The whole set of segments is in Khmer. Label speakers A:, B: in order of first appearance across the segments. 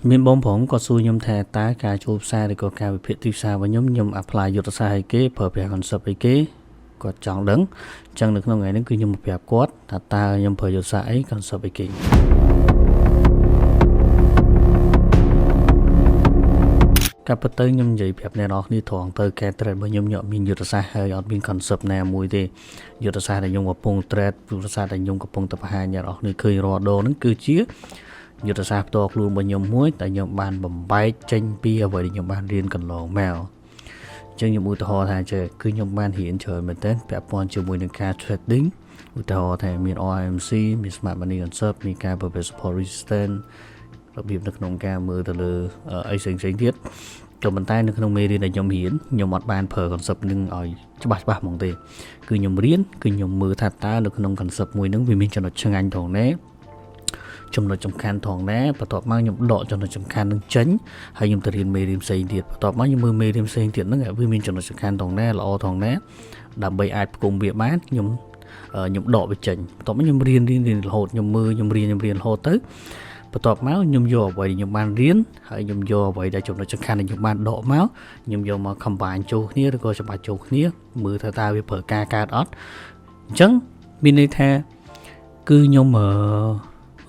A: មានបងប្អូនក៏សួរខ្ញុំថាតើការចូលផ្សារឬក៏ការវិភាគទីផ្សាររបស់ខ្ញុំ apply យុទ្ធសាស្ត្រអីគេប្រើប្រាស់ concept អីគេគាត់ចង់ដឹងអញ្ចឹងនៅក្នុងថ្ងៃនេះគឺខ្ញុំប្រាប់គាត់ថាតើខ្ញុំប្រើយុទ្ធសាស្ត្រអី concept អីគេកាប់ទៅខ្ញុំនិយាយប្រាប់អ្នកនរគ្នាត្រង់ទៅការ trade របស់ខ្ញុំមានយុទ្ធសាស្ត្រហើយអត់មាន concept ណាមួយទេយុទ្ធសាស្ត្រដែលខ្ញុំកំពុង trade យុទ្ធសាស្ត្រដែលខ្ញុំកំពុងតែបង្ហាញអ្នកនរគ្នាឃើញរាល់ដងហ្នឹងគឺជាយុទ្ធសាស្ត្រផ្ទាល់ខ្លួនរបស់ខ្ញុំមួយតែខ្ញុំបានបំបែកចេញពីអ្វីដែលខ្ញុំបានរៀនកន្លងមកអញ្ចឹងខ្ញុំឧទាហរណ៍ថាគឺខ្ញុំបានរៀនច្រើនមែនទែនពាក់ព័ន្ធជាមួយនឹងការ trading ឧទាហរណ៍ថាមាន RMC មាន Smart Money Concept មានការ Purpose Support Resistance របៀបនៅក្នុងការមើលទៅលើអីផ្សេងៗទៀតក៏ប៉ុន្តែនៅក្នុងមេរៀនដែលខ្ញុំរៀនខ្ញុំអត់បានប្រើ concept នឹងឲ្យច្បាស់ហ្មងទេគឺខ្ញុំរៀនគឺខ្ញុំមើលថាតើនៅក្នុង concept មួយហ្នឹងវាមានចំណុចឆ្ងាញ់ត្រង់ណាចំណុចសំខាន់ត្រង់ណាបន្ទាប់មកខ្ញុំដកចំណុចសំខាន់នឹងចេញហើយខ្ញុំទៅរៀនមេរៀនផ្សេងទៀតបន្ទាប់មកខ្ញុំមើលមេរៀនផ្សេងទៀតហ្នឹងវាមានចំណុចសំខាន់ត្រង់ណាល្អត្រង់ណាដើម្បីអាចផ្គុំវាបានខ្ញុំដកវាចេញបន្ទាប់មកខ្ញុំរៀនរហូតខ្ញុំមើលខ្ញុំរៀនរហូតទៅបន្ទាប់មកខ្ញុំយកអ្វីដែលខ្ញុំបានរៀនហើយខ្ញុំយកអ្វីដែលចំណុចសំខាន់ដែលខ្ញុំបានដកមកខ្ញុំយកមក combine ចូលគ្នាឬក៏ច្បាច់ចូលគ្នាមើលថាតើវាប្រើការកើតអត់អញ្ចឹងមានន័យថាគឺខ្ញុំ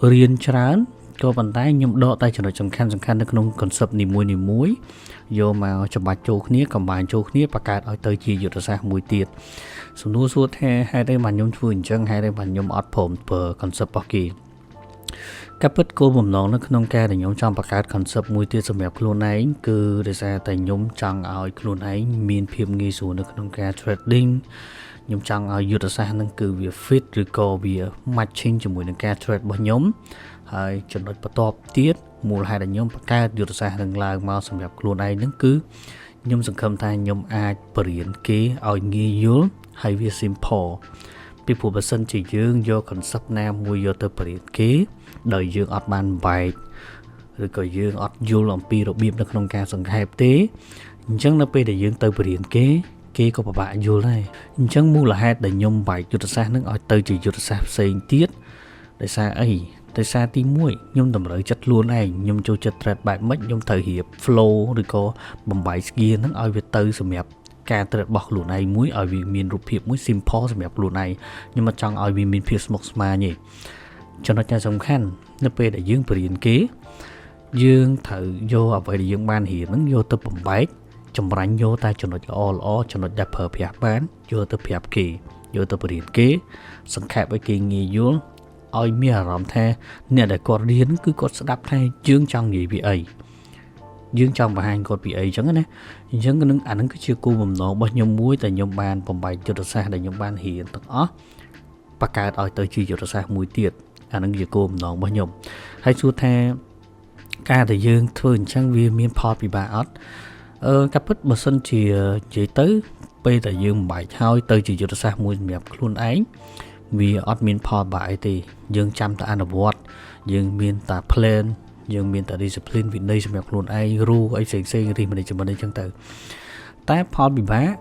A: រៀនច្រើនក៏ប៉ុន្តែខ្ញុំដកតែចំណុចសំខាន់នៅក្នុង concept នីមួយយកមកច្បាច់ចូលគ្នា combine ចូលគ្នាបង្កើតឲ្យទៅជាយុទ្ធសាស្ត្រមួយទៀតសំណួរសួរថាហេតុអីបានខ្ញុំធ្វើអញ្ចឹងហេតុអីបានខ្ញុំអត់ព្រមប្រើ concept របស់គេការពិតគោលបំណងនៅក្នុងការដែលខ្ញុំចង់បង្កើត concept មួយទៀតសម្រាប់ខ្លួនឯងគឺដោយសារតែខ្ញុំចង់ឲ្យខ្លួនឯងមានភាពងាយស្រួលនៅក្នុងការ trading ខ្ញុំចង់ឲ្យយុទ្ធសាស្ត្រហ្នឹងគឺវា fit ឬក៏វា matching ជាមួយនឹងការ trade របស់ខ្ញុំហើយចំណុចបន្ទាប់ទៀតមូលហេតុដែលខ្ញុំបង្កើតយុទ្ធសាស្ត្រហ្នឹងឡើងមកសម្រាប់ខ្លួនឯងហ្នឹងគឺខ្ញុំសង្ឃឹមថាខ្ញុំអាចបរៀនគេឲ្យងាយយល់ហើយវា simple ពីព្រោះបើសិនជាយើងយក concept ណាមួយយកទៅបរៀនគេដោយយើងអត់បានបែកឬក៏យើងអត់យល់អំពីរបៀបនៅក្នុងការសង្ខេបទេអញ្ចឹងនៅពេលដែលយើងទៅបរៀនគេក៏ពិបាកយល់ដែរអញ្ចឹងមូលហេតុដែលខ្ញុំបែកយុទ្ធសាស្ត្រនឹងឲ្យទៅជាយុទ្ធសាស្ត្រផ្សេងទៀតដោយសារអីដោយសារទី1ខ្ញុំតម្រូវចិត្តខ្លួនឯងខ្ញុំចូលចិត្ត trade បែបម៉េចខ្ញុំត្រូវរៀប flow ឬក៏បំបែកស្គីហ្នឹងឲ្យវាទៅសម្រាប់ការ trade របស់ខ្លួនឯងមួយឲ្យវាមានរូបភាពមួយ simple សម្រាប់ខ្លួនឯងខ្ញុំមិនចង់ឲ្យវាមានភាពស្មុគស្មាញទេចំណុចសំខាន់នៅពេលដែលយើងបរៀនគេយើងត្រូវយកអ្វីដែលយើងបានរៀនហ្នឹងយកទៅបំបែកចម្រាញ់យកតែចំណុចល្អចំណុចដែលប្រើប្រាស់បានយកទៅប្រាប់គេយកទៅបរៀនគេសង្ខេបឲ្យគេងាយយល់ឲ្យមានអារម្មណ៍ថាអ្នកដែលគាត់រៀនគឺគាត់ស្ដាប់ថាយើងចង់និយាយពីអីយើងចង់បង្ហាញគាត់ពីអីចឹងណាអញ្ចឹងអានឹងគឺជាគោលបំណងរបស់ខ្ញុំមួយតែខ្ញុំបានបំបែកយុទ្ធសាស្ត្រដែលខ្ញុំបានរៀនទាំងអស់បង្កើតឲ្យទៅជាយុទ្ធសាស្ត្រមួយទៀតអានឹងជាគោលបំណងរបស់ខ្ញុំហើយសួរថាការដែលយើងធ្វើអញ្ចឹងវាមានផលពិបាកអត់កាពិតបើសិនជានិយាយទៅពេលដែលយើងបំបែកហើយទៅជាយុទ្ធសាស្ត្រមួយសម្រាប់ខ្លួនឯងវាអត់មានផលបាក់អីទេយើងចាំតែអនុវត្តយើងមានតែ plan យើងមានតែ discipline វិន័យសម្រាប់ខ្លួនឯង rule អីផ្សេងៗរីmanagement អីចឹងទៅតែផលពិបាក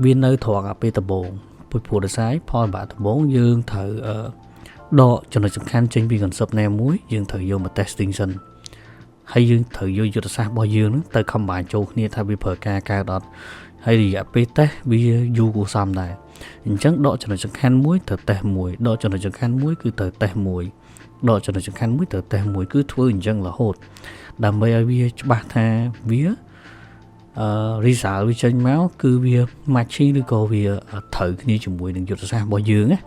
A: វានៅត្រង់ពេលដំបូងព្រោះដោយសារផលពិបាកដំបូងយើងត្រូវដកចំណុចសំខាន់ចេញពី concept ណាមួយយើងត្រូវយកមក testing សិនហើយយើងត្រូវយកយុទ្ធសាស្ត្ររបស់យើងហ្នឹងទៅ combine ចូលគ្នាថាវាប្រើការកើតអត់ហើយរយៈពេលតេស្តវាយូរគួរសមដែរអញ្ចឹងដកចំណុចសំខាន់មួយទៅតេស្តមួយដកចំណុចសំខាន់មួយគឺទៅតេស្តមួយដកចំណុចសំខាន់មួយទៅតេស្តមួយគឺធ្វើអញ្ចឹងរហូតដើម្បីឲ្យវាច្បាស់ថាវាresult វាចេញមកគឺវា matching ឬក៏វាត្រូវគ្នាជាមួយនឹងយុទ្ធសាស្ត្ររបស់យើងណា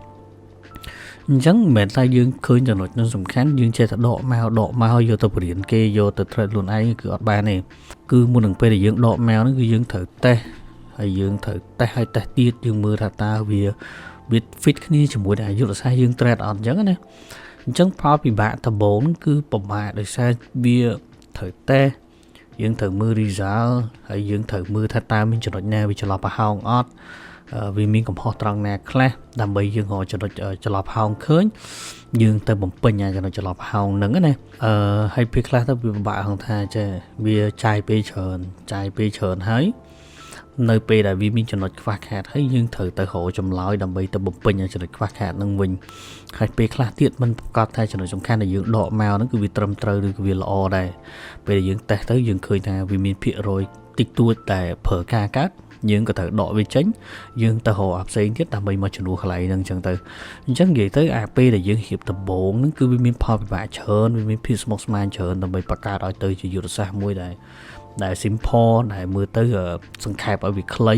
A: អញ្ចឹងមិនមែនតែយើងឃើញចំណុចនោះសំខាន់យើងចេះតែដកមកយកទៅបរៀនគេយកទៅ trade ខ្លួនឯងគឺអត់បានទេគឺមុននឹងពេលដែលយើងដកមកហ្នឹងគឺយើងត្រូវតេស្តហើយយើងត្រូវតេស្តឲ្យតេស្តទៀតយើងមើលថាតើវា fit គ្នាជាមួយនឹងយុទ្ធសាស្ត្រយើង trade អត់អញ្ចឹងណាអញ្ចឹងផលពិបាកដំបូងគឺពិបាកដោយសារវាត្រូវតេស្តយើងត្រូវមើល result ហើយយើងត្រូវមើលថាតើមានចំណុចណាវាច្រឡំប្រហោងអត់វាមានកំហុសត្រង់ណាខ្លះដើម្បីយើងរកចំណុចច្រឡំប្រហោងឃើញយើងទៅបំពេញចំណុចច្រឡំប្រហោងហ្នឹងណាហើយពេលខ្លះទៅវាពិបាកហងថាចាវាចាយពេលច្រើនហើយ nơiពេលដែលវាមានចំណុចខ្វះខាតហើយយើងត្រូវទៅរកចម្លើយដើម្បីទៅបំពេញចំណុចខ្វះខាតនឹងវិញហើយពេលខ្លះទៀតมันប្រកាសថាចំណុចសំខាន់ដែលយើងដកមកហ្នឹងគឺវាត្រឹមត្រូវឬក៏វាល្អដែរពេលដែលយើងតេស្តទៅយើងឃើញថាវាមានភាគរយតិចតួចតែប្រើការកើតយើងក៏ត្រូវដកវាចេញយើងទៅរកអាផ្សេងទៀតដើម្បីមកជំនួសកន្លែងហ្នឹងអញ្ចឹងទៅអញ្ចឹងនិយាយទៅអាពេលដែលយើងរៀបដំបូងហ្នឹងគឺវាមានផលវិបាកច្រើនវាមានភាពស្មុគស្មាញច្រើនដើម្បីបង្កើតឲ្យទៅជាយុទ្ធសាស្ត្រមួយដែល simple ដែលមើលទៅសង្ខេបឲ្យវាខ្លី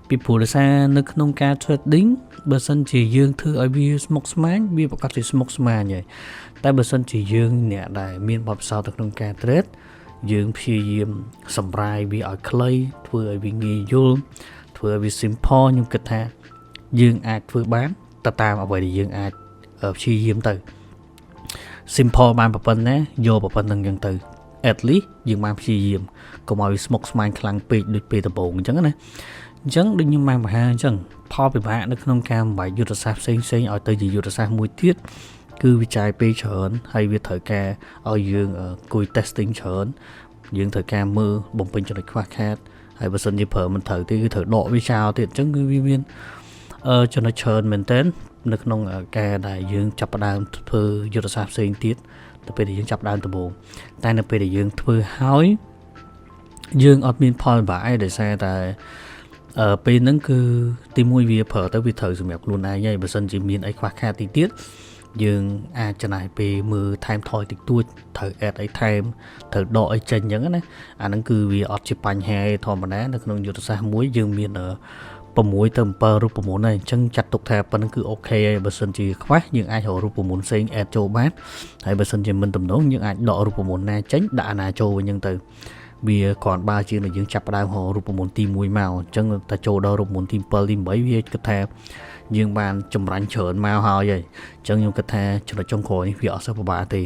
A: ពីព្រោះដោយសារនៅក្នុងការ trading បើសិនជាយើងធ្វើឲ្យវាស្មុគស្មាញវាប្រកាសជាស្មុគស្មាញហើយតែបើសិនជាយើងអ្នកដែលមានបទពិសោធន៍ទៅក្នុងការ trade យើងព្យាយាមសម្រាយវាឲ្យខ្លីធ្វើឲ្យវាងាយយល់ធ្វើឲ្យវា simple ខ្ញុំគិតថាយើងអាចធ្វើបានទៅតាមអ្វីដែលយើងអាចព្យាយាមទៅ simple បានប៉ុណ្ណាយកប៉ុណ្្នឹងអញ្ចឹងទៅ at least យើងបានព្យាយាមកុំឲ្យស្មុគស្មាញខ្លាំងពេកដូចពេលដំបូងអញ្ចឹងណាអញ្ចឹងដូចខ្ញុំបានបង្ហាញអញ្ចឹងផលពិបាកនៅក្នុងការបំបែកយុទ្ធសាស្ត្រផ្សេងៗឲ្យទៅជាយុទ្ធសាស្ត្រមួយទៀតគឺវាចាយពេលច្រើនហើយវាត្រូវការឲ្យយើងគួយ testing ច្រើនយើងត្រូវការមើលបំពេញចំណុចខ្វះខាតហើយបើសិនជាប្រើមិនត្រូវទេគឺត្រូវដកវាចោលទៀតអញ្ចឹងគឺវាមានចំណុចច្រើនមែនទែននៅក្នុងការដែលយើងចាប់ផ្ដើមធ្វើយុទ្ធសាស្ត្រផ្សេងទៀតទៅពេលដែលយើងចាប់ដើមដំបូងតែនៅពេលដែលយើងធ្វើហើយយើងអត់មានផលវិបាកអីដោយសារតែពេលហ្នឹងគឺទីមួយវាប្រើទៅវាត្រូវសម្រាប់ខ្លួនឯងហើយបើសិនជាមានអីខ្វះខាតទីទៀតយើងអាចចំណាយពេលមើលថែមថយតិចតួចត្រូវ add អីថែមត្រូវដកអីចេញអញ្ចឹងណាអាហ្នឹងគឺវាអត់ជាបញ្ហាធម្មតានៅក្នុងយុទ្ធសាស្ត្រមួយយើងមាន6ទៅ7រូបមន្តហើយអញ្ចឹងចាត់ទុកថាប៉ុណ្្នឹងគឺអូខេហើយបើសិនជាខ្វះយើងអាចរករូបមន្តផ្សេង add ចូលបានហើយបើសិនជាមិនទំនងយើងអាចដករូបមន្តណាចេញដាក់អាណាចូលវិញអញ្ចឹងទៅវាគ្រាន់បើជាងយើងចាប់ផ្ដើមរករូបមន្តទី1មកអញ្ចឹងតែចូលដល់រូបមន្តទី7ទី8វាគិតថាយើងបានចម្រាញ់ច្រើនមកហើយអញ្ចឹងខ្ញុំគិតថាចំណុចចុងក្រោយនេះវាអត់សូវពិបាកទេ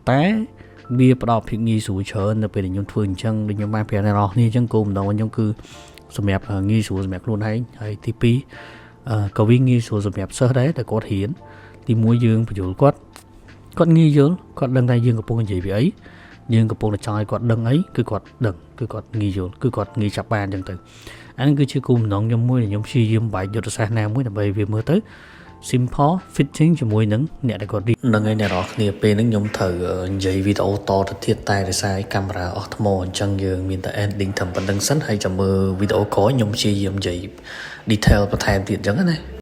A: តែវាផ្ដល់ភាពងាយស្រួលច្រើននៅពេលដែលខ្ញុំធ្វើអញ្ចឹងដូចខ្ញុំបានប្រាប់អ្នកនរគ្នាអញ្ចឹងគោលបំណងខ្ញុំគឺសម្រាប់ងាយស្រួលសម្រាប់ខ្លួនឯងហើយទី2ក៏វាងាយស្រួលសម្រាប់សិស្សដែរតែគាត់រៀនទី1យើងបញ្យល់គាត់ងាយយល់គាត់ដឹងថាយើងកំពុងនិយាយពីអីយើងកំពុងតែចង់ឲ្យគាត់ដឹងអីគឺគាត់ដឹងគឺគាត់ងាយយល់គឺគាត់ងាយចាប់បានអញ្ចឹងទៅអានេះគឺជាគោលបំណងខ្ញុំមួយដែលខ្ញុំព្យាយាមបែកយុទ្ធសាស្ត្រណាមួយដើម្បីវាមើលទៅ simple fitting ជាមួយនឹងអ្នកដែលគាត់នឹងឯអ្នកនរគ្នាពេលហ្នឹងខ្ញុំត្រូវនិយាយវីដេអូតទៅទៀតតែដោយសារកាមេរ៉ាអស់ថ្មអញ្ចឹងយើងមានតែ ending ត្រឹមប៉ុណ្្នឹងសិនហើយចាំមើលវីដេអូក្រោយខ្ញុំព្យាយាមនិយាយ detail បន្ថែមទៀតអញ្ចឹងណា